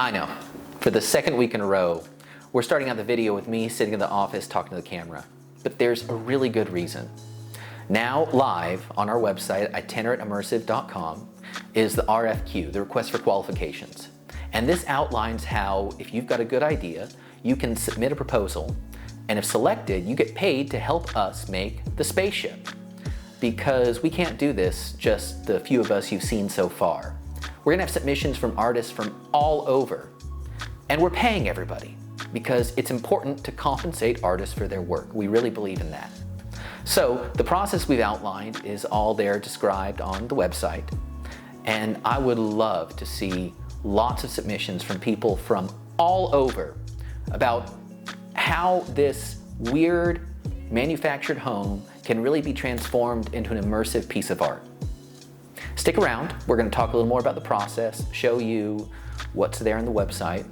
I know. For the second week in a row, we're starting out the video with me sitting in the office talking to the camera. But there's a really good reason. Now live on our website, itinerantImmersive.com, is the RFQ, the request for qualifications. And this outlines how, if you've got a good idea, you can submit a proposal, and if selected, you get paid to help us make the spaceship. Because we can't do this, just the few of us you've seen so far. We're gonna have submissions from artists from all over. And we're paying everybody, because it's important to compensate artists for their work. We really believe in that. So the process we've outlined is all there described on the website. And I would love to see lots of submissions from people from all over about how this weird manufactured home can really be transformed into an immersive piece of art. Stick around, we're going to talk a little more about the process, show you what's there on the website,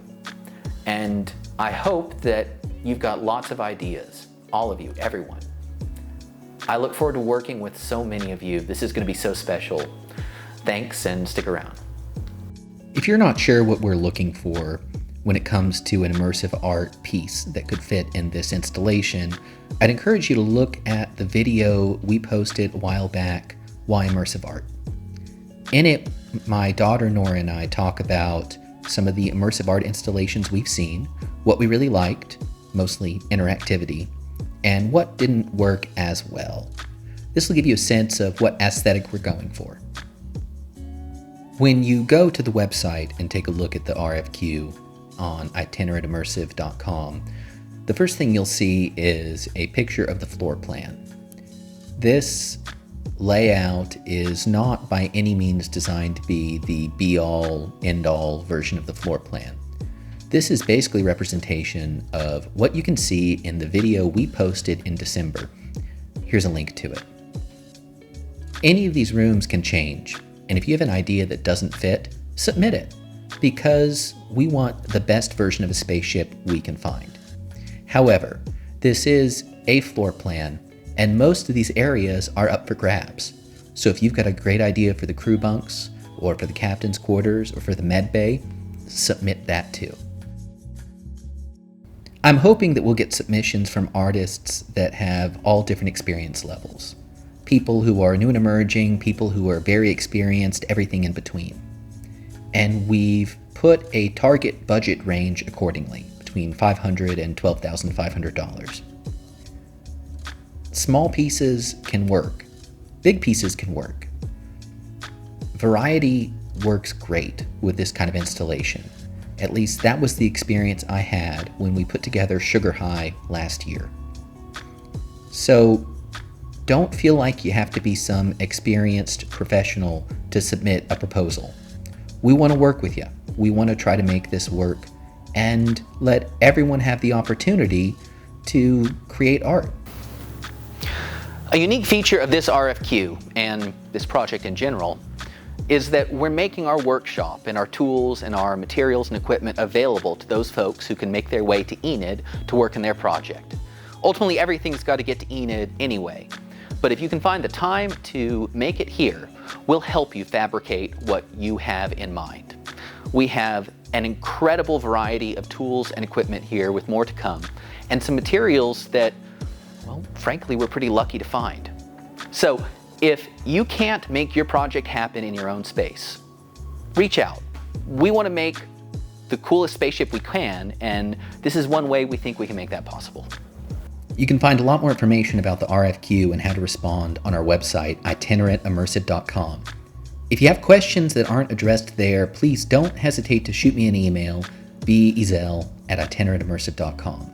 and I hope that you've got lots of ideas, all of you, everyone. I look forward to working with so many of you. This is going to be so special. Thanks, and stick around. If you're not sure what we're looking for when it comes to an immersive art piece that could fit in this installation, I'd encourage you to look at the video we posted a while back, Why Immersive Art? In it, my daughter Nora and I talk about some of the immersive art installations we've seen, what we really liked, mostly interactivity, and what didn't work as well. This will give you a sense of what aesthetic we're going for. When you go to the website and take a look at the RFQ on itinerantimmersive.com, the first thing you'll see is a picture of the floor plan. This layout is not by any means designed to be the be-all, end-all version of the floor plan. This is basically representation of what you can see in the video we posted in December. Here's a link to it. Any of these rooms can change, and if you have an idea that doesn't fit, submit it, because we want the best version of a spaceship we can find. However, this is a floor plan, and most of these areas are up for grabs. So if you've got a great idea for the crew bunks, or for the captain's quarters, or for the med bay, submit that too. I'm hoping that we'll get submissions from artists that have all different experience levels. People who are new and emerging, people who are very experienced, everything in between. And we've put a target budget range accordingly, between $500 and $12,500. Small pieces can work. Big pieces can work. Variety works great with this kind of installation. At least that was the experience I had when we put together Sugar High last year. So don't feel like you have to be some experienced professional to submit a proposal. We want to work with you. We want to try to make this work and let everyone have the opportunity to create art. A unique feature of this RFQ, and this project in general, is that we're making our workshop and our tools and our materials and equipment available to those folks who can make their way to Enid to work in their project. Ultimately, everything's got to get to Enid anyway, but if you can find the time to make it here, we'll help you fabricate what you have in mind. We have an incredible variety of tools and equipment here with more to come, and some materials that, well, frankly, we're pretty lucky to find. So if you can't make your project happen in your own space, reach out. We want to make the coolest spaceship we can, and this is one way we think we can make that possible. You can find a lot more information about the RFQ and how to respond on our website, itinerantimmersive.com. If you have questions that aren't addressed there, please don't hesitate to shoot me an email, bezel@itinerantimmersive.com.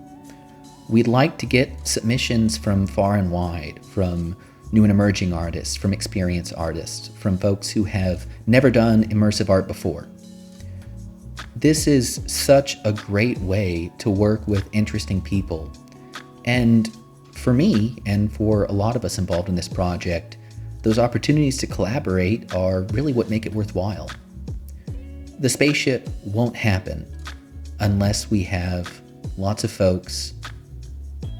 We'd like to get submissions from far and wide, from new and emerging artists, from experienced artists, from folks who have never done immersive art before. This is such a great way to work with interesting people. And for me, and for a lot of us involved in this project, those opportunities to collaborate are really what make it worthwhile. The spaceship won't happen unless we have lots of folks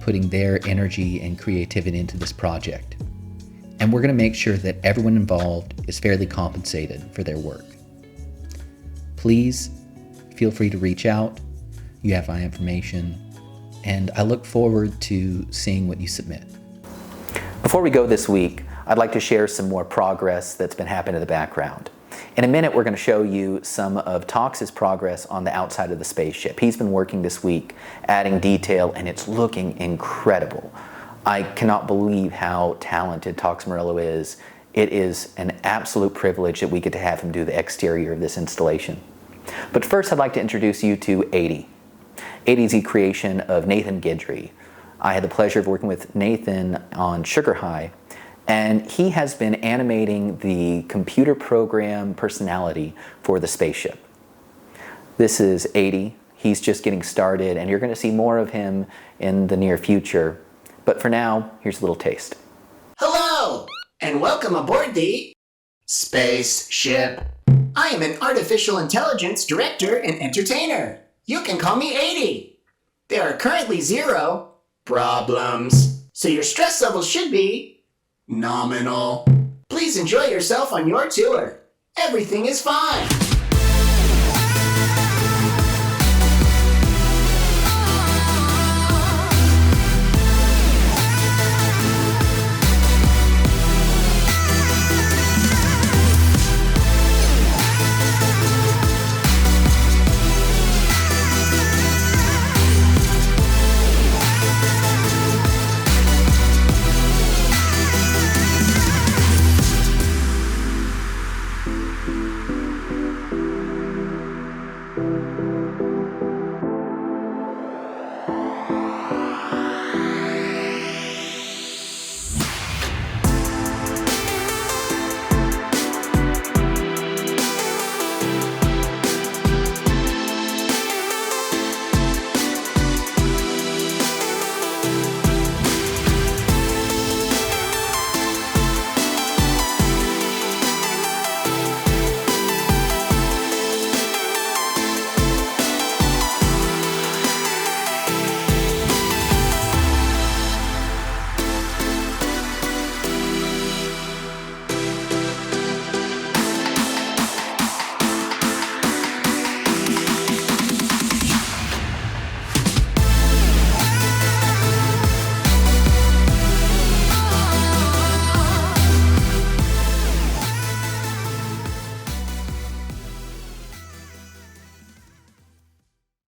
putting their energy and creativity into this project. And we're going to make sure that everyone involved is fairly compensated for their work. Please feel free to reach out. You have my information, and I look forward to seeing what you submit. Before we go this week, I'd like to share some more progress that's been happening in the background. In a minute, we're going to show you some of Tox's progress on the outside of the spaceship. He's been working this week, adding detail, and it's looking incredible. I cannot believe how talented Tox Murillo is. It is an absolute privilege that we get to have him do the exterior of this installation. But first, I'd like to introduce you to 80. 80 is the creation of Nathan Guidry. I had the pleasure of working with Nathan on Sugar High, and he has been animating the computer program personality for the spaceship. This is 80. He's just getting started, and you're going to see more of him in the near future. But for now, here's a little taste. Hello, and welcome aboard the spaceship. I am an artificial intelligence director and entertainer. You can call me 80. There are currently 0 problems, so your stress level should be nominal. Please enjoy yourself on your tour. Everything is fine.